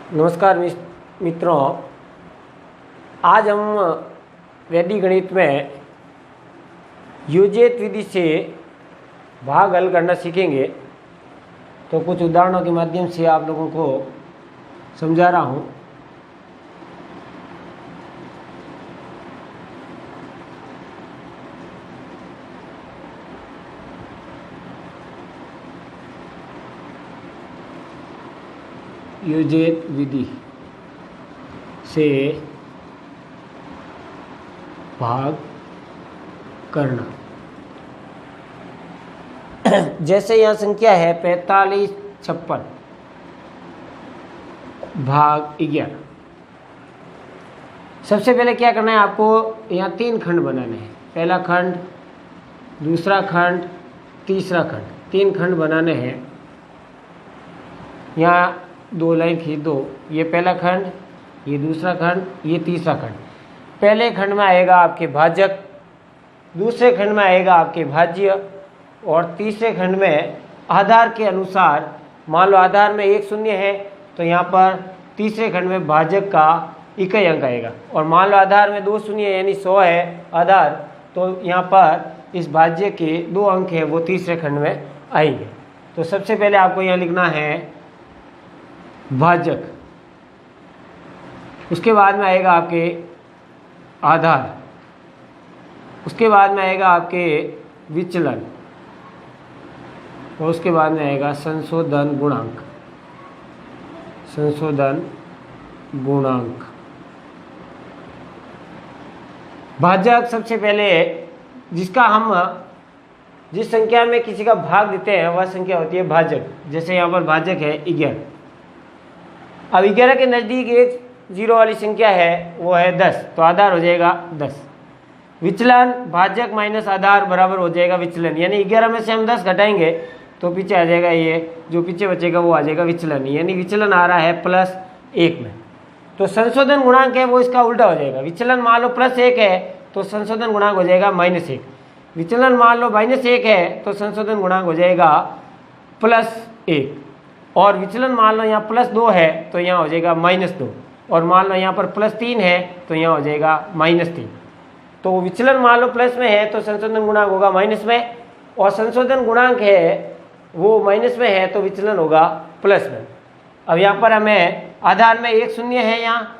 नमस्कार मित्रों, आज हम वैदिक गणित में योजित विधि से भाग हल करना सीखेंगे। तो कुछ उदाहरणों के माध्यम से आप लोगों को समझा रहा हूँ। योजित विधि से भाग करना। जैसे यहाँ संख्या है 45 56 भाग 11। सबसे पहले क्या करना है, आपको यहाँ 3 खंड बनाने हैं। पहला खंड, दूसरा खंड, तीसरा खंड, 3 खंड बनाने हैं। यहाँ 2 लाइन खींच दो। ये पहला खंड, ये दूसरा खंड, ये तीसरा खंड। पहले खंड में आएगा आपके भाजक, दूसरे खंड में आएगा आपके भाज्य, और तीसरे खंड में आधार के अनुसार, मान लो आधार में 1 शून्य है तो यहाँ पर तीसरे खंड में भाजक का इकाई अंक आएगा। और मान लो आधार में 2 शून्य यानी 100 है आधार, तो यहाँ पर इस भाज्य के 2 अंक है वो तीसरे खंड में आएंगे। तो सबसे पहले आपको यहाँ लिखना है भाजक, उसके बाद में आएगा आपके आधार, उसके बाद में आएगा आपके विचलन, और उसके बाद में आएगा संशोधन गुणांक। संशोधन गुणांक भाजक सबसे पहले जिसका हम जिस संख्या में किसी का भाग देते हैं वह संख्या होती है भाजक। जैसे यहाँ पर भाजक है 11। अब 11 के नज़दीक एक जीरो वाली संख्या है वो है 10, तो आधार हो जाएगा 10। विचलन भाजक माइनस आधार बराबर हो जाएगा विचलन, यानी 11 में से हम 10 घटाएंगे तो पीछे आ जाएगा, ये जो पीछे बचेगा वो आ जाएगा विचलन, यानी विचलन आ रहा है +1 में। तो संशोधन गुणांक है वो इसका उल्टा हो जाएगा। विचलन मान लो +1 है तो संशोधन गुणांक हो जाएगा -1। विचलन मान लो -1 है तो संशोधन गुणांक हो जाएगा +1। और विचलन मान लो यहाँ +2 है तो यहाँ हो जाएगा -2। और मान लो यहाँ पर +3 है तो यहाँ हो जाएगा -3। तो विचलन मान लो प्लस में है तो संशोधन गुणांक होगा माइनस में, और संशोधन गुणांक है वो माइनस में है तो विचलन होगा प्लस में। अब यहाँ पर हमें आधार में 1 शून्य है यहाँ,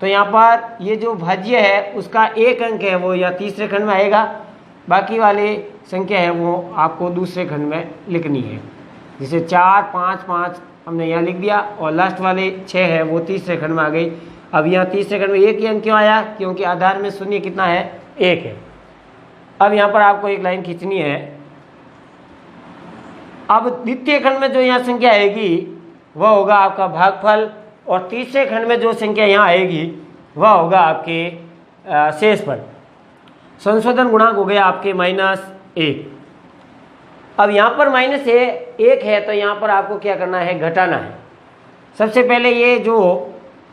तो यहाँ पर ये जो भाज्य है उसका 1 अंक है वो यहाँ तीसरे खंड में आएगा। बाकी वाली संख्या है वो आपको दूसरे खंड में लिखनी है। जैसे 4 5 5 हमने यहाँ लिख दिया, और लास्ट वाले 6 है वो तीसरे खंड में आ गई। अब यहाँ तीसरे खंड में 1 ही अंक क्यों आया, क्योंकि आधार में शून्य कितना है, 1 है। अब यहाँ पर आपको एक लाइन खींचनी है। अब द्वितीय खंड में जो यहाँ संख्या आएगी वह होगा आपका भागफल, और तीसरे खंड में जो संख्या यहाँ आएगी वह होगा आपके शेषफल। संशोधन गुणांक हो गया आपके -1। अब यहाँ पर -1 है तो यहाँ पर आपको क्या करना है, घटाना है। सबसे पहले ये जो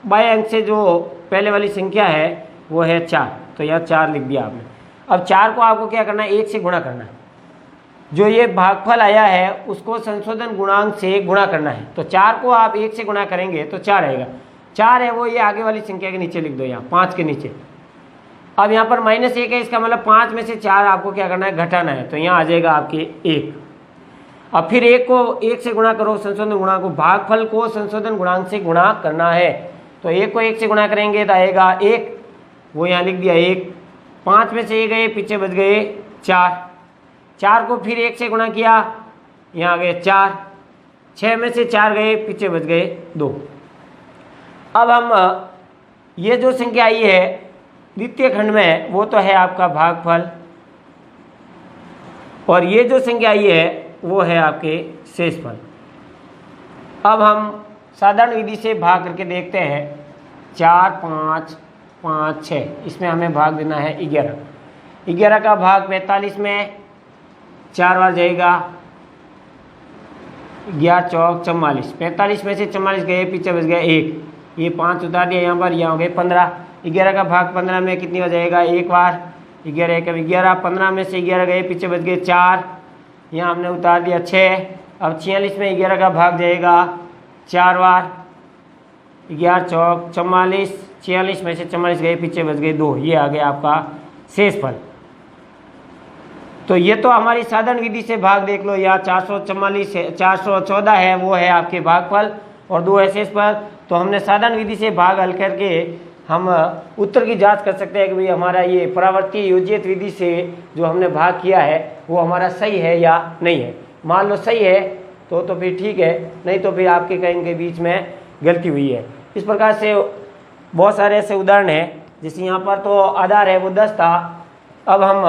बाएं अंक से जो पहले वाली संख्या है वो है 4, तो यहाँ 4 लिख दिया आपने। अब 4 को आपको क्या करना है, 1 से गुणा करना है। जो ये भागफल आया है उसको संशोधन गुणांक से गुणा करना है। तो 4 को आप 1 से गुणा करेंगे तो 4 आएगा। 4 है वो ये आगे वाली संख्या के नीचे लिख दो, यहाँ 5 के नीचे। अब यहाँ पर -1 है, इसका मतलब 5 में से 4 आपको क्या करना है, घटाना है। तो यहाँ आ जाएगा आपके 1। अब फिर 1 को 1 से गुणा करो, संशोधन गुणांक को, भागफल को संशोधन गुणांक से गुणा करना है। तो 1 को 1 से गुणा करेंगे तो आएगा 1, वो यहाँ लिख दिया 1। 5 में से 1 गए, पीछे बच गए 4। 4 को फिर 1 से गुणा किया, यहाँ आ गए 4। 6 में से 4 गए, पीछे बच गए 2। अब हम ये जो संख्या आई है द्वितीय खंड में वो तो है आपका भागफल, और ये जो संख्या आई है वो है आपके शेषफल। अब हम साधारण विधि से भाग करके देखते हैं। 4 5 5 6, इसमें हमें भाग देना है 11। 11 का भाग 45 में 4 बार जाएगा, 11 चौक 44। 45 में से 44 गए, पीछे बच गया 1। ये 5 उतार दिया यहाँ पर, यहाँ हो गए 15। 11 का भाग 15 में कितनी हो जाएगा, 1 बार। 11 1 11, 15 में से 11 गए, पीछे बच गए 4। यहाँ हमने उतार दिया 6। अब 46 में 11 का भाग जाएगा 4 बार। 11 चौक 44, 46 में से 44 गए, पीछे बच गए 2, ये आ गया आपका शेषफल। तो ये तो हमारी साधारण विधि से भाग देख लो, या 444 है, 414 है, वो है आपके भागफल और 2 है शेषफल। तो हमने साधारण विधि से भाग हल करके हम उत्तर की जांच कर सकते हैं कि भाई हमारा ये परावर्ती योजित विधि से जो हमने भाग किया है वो हमारा सही है या नहीं है। मान लो सही है तो फिर ठीक है, नहीं तो फिर आपके कहीं के बीच में गलती हुई है। इस प्रकार से बहुत सारे ऐसे उदाहरण हैं, जैसे यहाँ पर तो आधार है वो 10 था, अब हम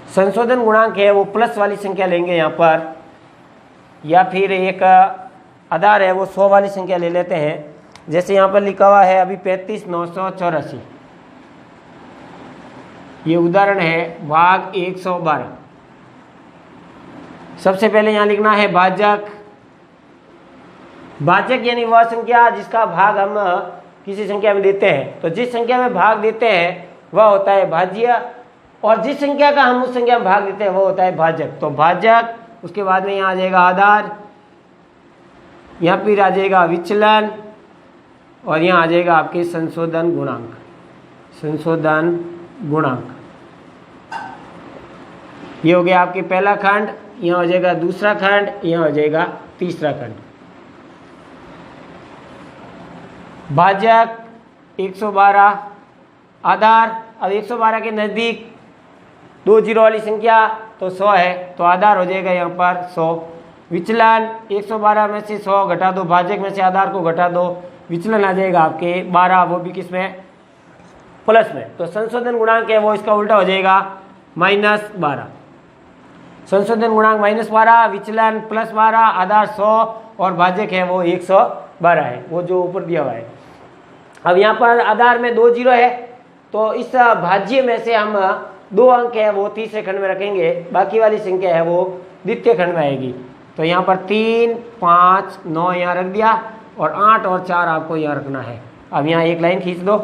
संशोधन गुणांक है वो प्लस वाली संख्या लेंगे यहाँ पर, या फिर एक आधार है वो 100 वाली संख्या ले लेते हैं। जैसे यहाँ पर लिखा हुआ है अभी 35,984, ये उदाहरण है भाग 112। सबसे पहले यहाँ लिखना है भाजक। भाजक यानी वह संख्या जिसका भाग हम किसी संख्या में देते हैं। तो जिस संख्या में भाग देते हैं वह होता है भाज्य, और जिस संख्या का हम उस संख्या में भाग देते हैं वो होता है भाजक। तो भाजक, उसके बाद में यहाँ आ जाएगा आधार, यहाँ फिर आ जाएगा विचलन, और यहाँ आ जाएगा आपके संशोधन गुणांक। संशोधन गुणांक ये हो गया आपके पहला खंड, यहाँ हो जाएगा दूसरा खंड, यहाँ हो जाएगा तीसरा खंड। भाजक 112, आधार, अब 112 के नज़दीक 2 जीरो वाली संख्या तो 100 है, तो आधार हो जाएगा यहाँ पर 100। विचलन 112 में से 100 घटा दो, भाजक में से आधार को घटा दो, विचलन आ जाएगा आपके 12, वो भी किस में, प्लस में। तो संशोधन गुणांक है वो इसका उल्टा हो जाएगा -12। संशोधन गुणांक -12, विचलन +12, आधार 100 और भाजक है वो 112 है, वो जो ऊपर दिया हुआ है। अब यहाँ पर आधार में 2 जीरो है, तो इस भाज्य में से हम 2 अंक है वो तीसरे खंड में रखेंगे, बाकी वाली संख्या है वो द्वितीय खंड में आएगी। तो यहाँ पर 3, 5, 9 यहाँ रख दिया, और 8 और 4 आपको यहाँ रखना है। अब यहाँ एक लाइन खींच दो।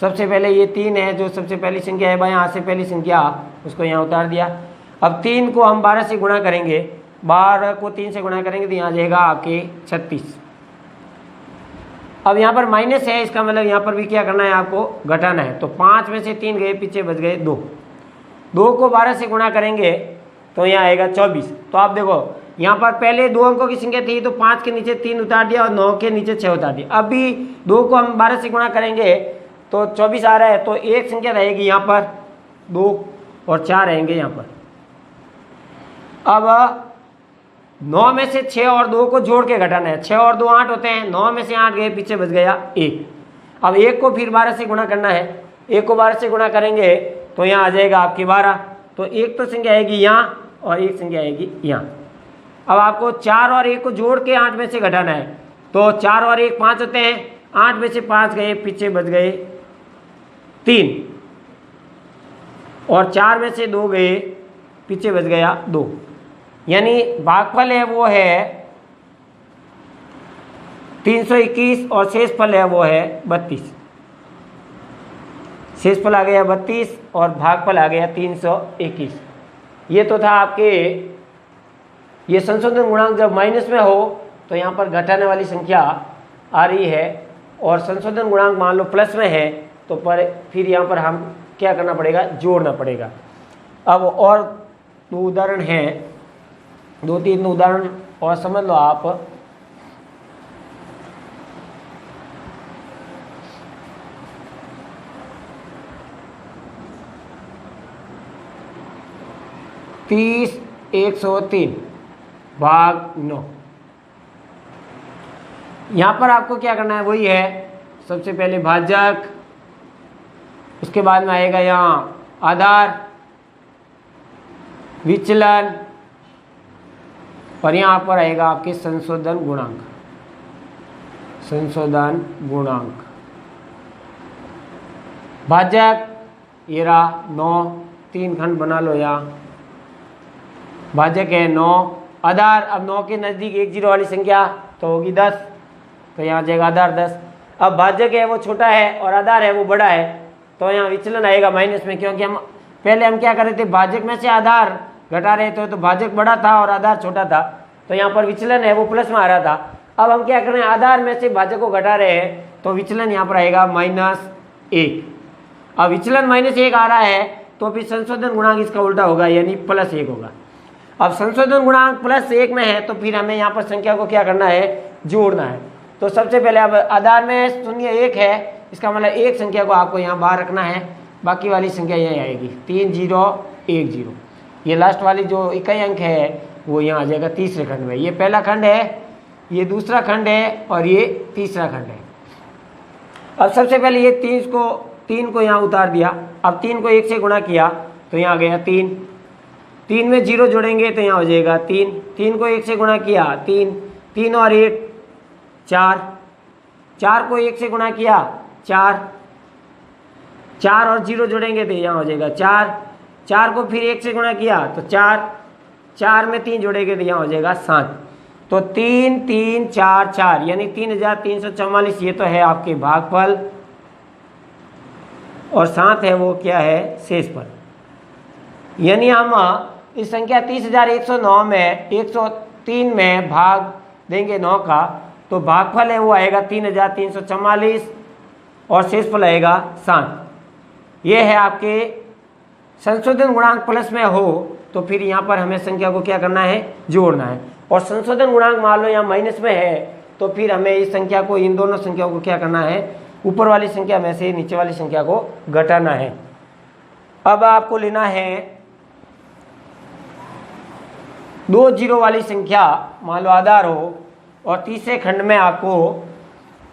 सबसे पहले ये 3 है जो सबसे पहली संख्या है, यहाँ से पहली संख्या उसको यहाँ उतार दिया। अब 3 को हम 12 से गुणा करेंगे, 12 को 3 से गुणा करेंगे तो यहाँ आ जाएगा आपके 36। अब यहाँ पर माइनस है, इसका मतलब यहाँ पर भी क्या करना है, आपको घटाना है। तो 5 में से 3 गए, पीछे बच गए 2। 2 को 12 से गुणा करेंगे तो यहाँ आएगा 24। तो आप देखो यहाँ पर पहले 2 अंकों की संख्या थी, तो 5 के नीचे 3 उतार दिया और 9 के नीचे 6 उतार दिया। अभी 2 को हम 12 से गुणा करेंगे तो 24 आ रहा है, तो एक संख्या रहेगी यहाँ पर 2 और 4 रहेंगे यहाँ पर। अब 9 में से 6 और 2 को जोड़ के घटाना है। 6 और 2 8 होते हैं, 9 में से 8 गए, पीछे बच गया 1। अब 1 को फिर 12 से गुणा करना है, 1 को 12 से गुणा करेंगे तो यहाँ आ जाएगा आपकी 12। तो एक तो संख्या आएगी यहाँ और एक संख्या आएगी यहाँ। अब आपको 4 और 1 को जोड़ के 8 में से घटाना है, तो 4 और 1 5 होते हैं, 8 में से 5 गए, पीछे बच गए 3, और 4 में से 2 गए, पीछे बच गया 2। यानी भागफल है वो है 321 और शेषफल है वो है 32। शेषफल आ गया 32 और भागफल आ गया 321। ये तो था आपके, ये संशोधन गुणांक जब माइनस में हो तो यहाँ पर घटाने वाली संख्या आ रही है, और संशोधन गुणांक मान लो प्लस में है तो फिर यहाँ पर हम क्या करना पड़ेगा, जोड़ना पड़ेगा। अब और 2 उदाहरण हैं, 2-3 उदाहरण और समझ लो आप। तीस 103 भाग 9। यहाँ पर आपको क्या करना है, वही है, सबसे पहले भाजक, उसके बाद में आएगा यहाँ आधार, विचलन, और यहाँ पर आएगा आपके संशोधन गुणांक। संशोधन गुणांक भाजक ये रहा 9, 3 खंड बना लो यहाँ। भाजक है 9, आधार, अब 9 के नज़दीक 1 जीरो वाली संख्या तो होगी 10, तो यहाँ आ जाएगा आधार 10। अब भाजक है वो छोटा है और आधार है वो बड़ा है, तो यहाँ विचलन आएगा माइनस में, क्योंकि हम क्या कर रहे थे, भाजक में से आधार घटा रहे थे, तो भाजक बड़ा था और आधार छोटा था, तो यहाँ पर विचलन है वो प्लस में आ रहा था। अब हम क्या कर रहे हैं, आधार में से भाजक को घटा रहे हैं, तो विचलन यहाँ पर आएगा -1। अब विचलन -1 आ रहा है तो फिर संशोधन गुणांक इसका उल्टा होगा, यानी +1 होगा। अब संशोधन गुणांक +1 में है तो फिर हमें यहाँ पर संख्या को क्या करना है, जोड़ना है। तो सबसे पहले अब आधार में 0 1 है, इसका मतलब एक संख्या को आपको यहाँ बाहर रखना है, बाकी वाली संख्या यही आएगी 3 0 1 0। ये लास्ट वाली जो इकाई अंक है वो यहाँ आ जाएगा तीसरे खंड में। ये पहला खंड है, ये दूसरा खंड है और ये तीसरा खंड है। अब सबसे पहले ये 3 को यहाँ उतार दिया। अब 3 को 1 से गुणा किया तो यहाँ आ गया 3। 3 में 0 जोड़ेंगे तो यहाँ हो जाएगा 3। 3 को 1 से गुणा किया 3, 3 और 1 4। 4 को 1 से गुणा किया 4, 4 और 0 जोड़ेंगे तो यहाँ हो जाएगा 4। 4 को फिर 1 से गुणा किया तो 4, 4 में 3 जोड़ेंगे तो यहाँ हो जाएगा 7। तो 3 3 4 4 यानी 3344। ये तो है आपके भागफल और 7 है वो क्या है, शेषफल। यानी हम इस संख्या 30,109 में 103 में भाग देंगे 9 का, तो भागफल है वो आएगा 3344 और शेषफल आएगा 7। ये है आपके संशोधन गुणांक प्लस में हो तो फिर यहाँ पर हमें संख्या को क्या करना है, जोड़ना है। और संशोधन गुणांक मान लो यहाँ माइनस में है तो फिर हमें इस संख्या को, इन दोनों संख्याओं को क्या करना है, ऊपर वाली संख्या में से नीचे वाली संख्या को घटाना है। अब आपको लेना है 2 0 वाली संख्या, मान लो आधार हो और तीसरे खंड में आपको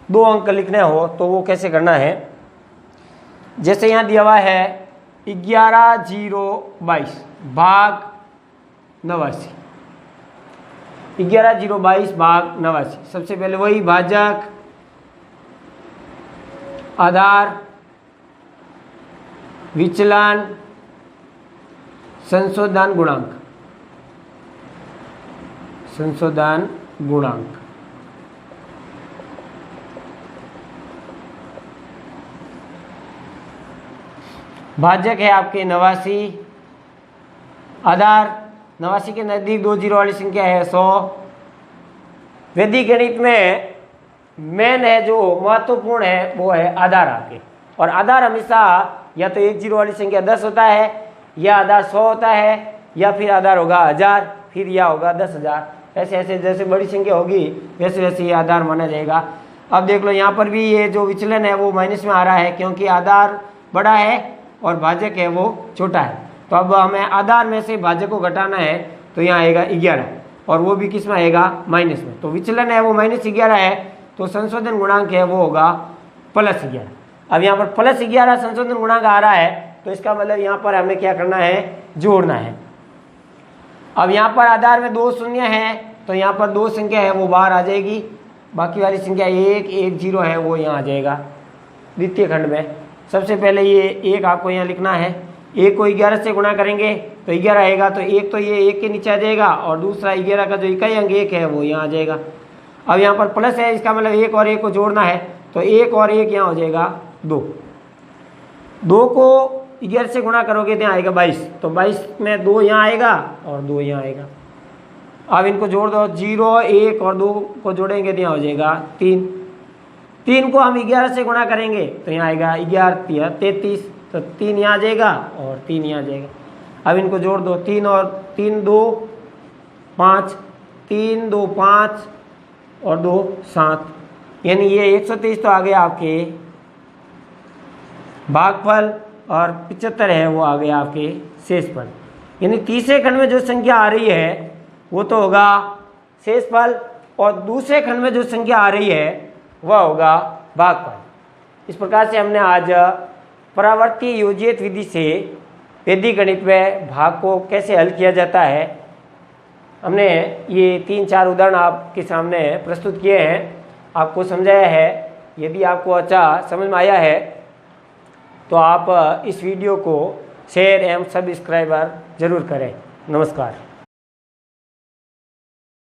2 अंक लिखने हो, तो वो कैसे करना है। जैसे यहाँ दिया हुआ है 11 0 22 भाग 89, 11 0 22 भाग 89। सबसे पहले वही भाजक, आधार, विचलन, संशोधन गुणांक, संशोधन गुणांक। भाजक है आपके 89, आधार 89 के नजदीक 2 0 वाली संख्या है 100। वैदिक गणित में मेन है जो महत्वपूर्ण है वो है आधार आपके, और आधार हमेशा या तो 1 0 वाली संख्या 10 होता है, या आधार 100 होता है, या फिर आधार होगा 1000, फिर यह होगा 10,000। ऐसे ऐसे जैसे बड़ी संख्या होगी वैसे वैसे ये आधार माना जाएगा। अब देख लो यहाँ पर भी ये जो विचलन है वो माइनस में आ रहा है, क्योंकि आधार बड़ा है और भाजक है वो छोटा है। तो अब हमें आधार में से भाजक को घटाना है तो यहाँ आएगा 11, और वो भी किस में आएगा, माइनस में। तो विचलन है वो -11 है, तो संशोधन गुणांक है वो होगा +11। अब यहाँ पर +11 संशोधन गुणांक आ रहा है, तो इसका मतलब यहाँ पर हमें क्या करना है, जोड़ना है। अब यहाँ पर आधार में 2 शून्य है तो यहाँ पर 2 संख्या है वो बाहर आ जाएगी, बाकी वाली संख्या 1 1 0 है वो यहाँ आ जाएगा द्वितीय खंड में। सबसे पहले ये 1 आपको यहाँ लिखना है। 1 को 11 से गुणा करेंगे तो 11 आएगा, तो 1 तो ये 1 के नीचे आ जाएगा, और दूसरा 11 का जो इकाई अंक 1 है वो यहाँ आ जाएगा। अब यहाँ पर प्लस है, इसका मतलब 1 और 1 को जोड़ना है, तो 1 और 1 यहाँ हो जाएगा 2। 2 को 11 से गुणा करोगे तो यहाँ आएगा 22, तो 22 में 2 यहाँ आएगा और 2 यहाँ आएगा। अब इनको जोड़ दो, 0 1 और 2 को जोड़ेंगे तो यहाँ हो जाएगा 3। 3 को हम 11 से गुणा करेंगे तो यहाँ आएगा 11 33, तो 3 यहाँ आ जाएगा और 3 यहाँ आ जाएगा। अब इनको जोड़ दो, 3 और 3 2 5, 3 2 5 और 2 7, यानी ये 123 तो आ गया आपके भागफल, और 75 है वो आ गया आपके शेषफल। यानी तीसरे खंड में जो संख्या आ रही है वो तो होगा शेषफल, और दूसरे खंड में जो संख्या आ रही है वह होगा भागफल। इस प्रकार से हमने आज परावर्ती योजित विधि से वैदिक गणित में भाग को कैसे हल किया जाता है, हमने ये 3-4 उदाहरण आपके सामने प्रस्तुत किए हैं, आपको समझाया है। यदि आपको अच्छा समझ में आया है तो आप इस वीडियो को शेयर एवं सब्सक्राइबर जरूर करें। नमस्कार।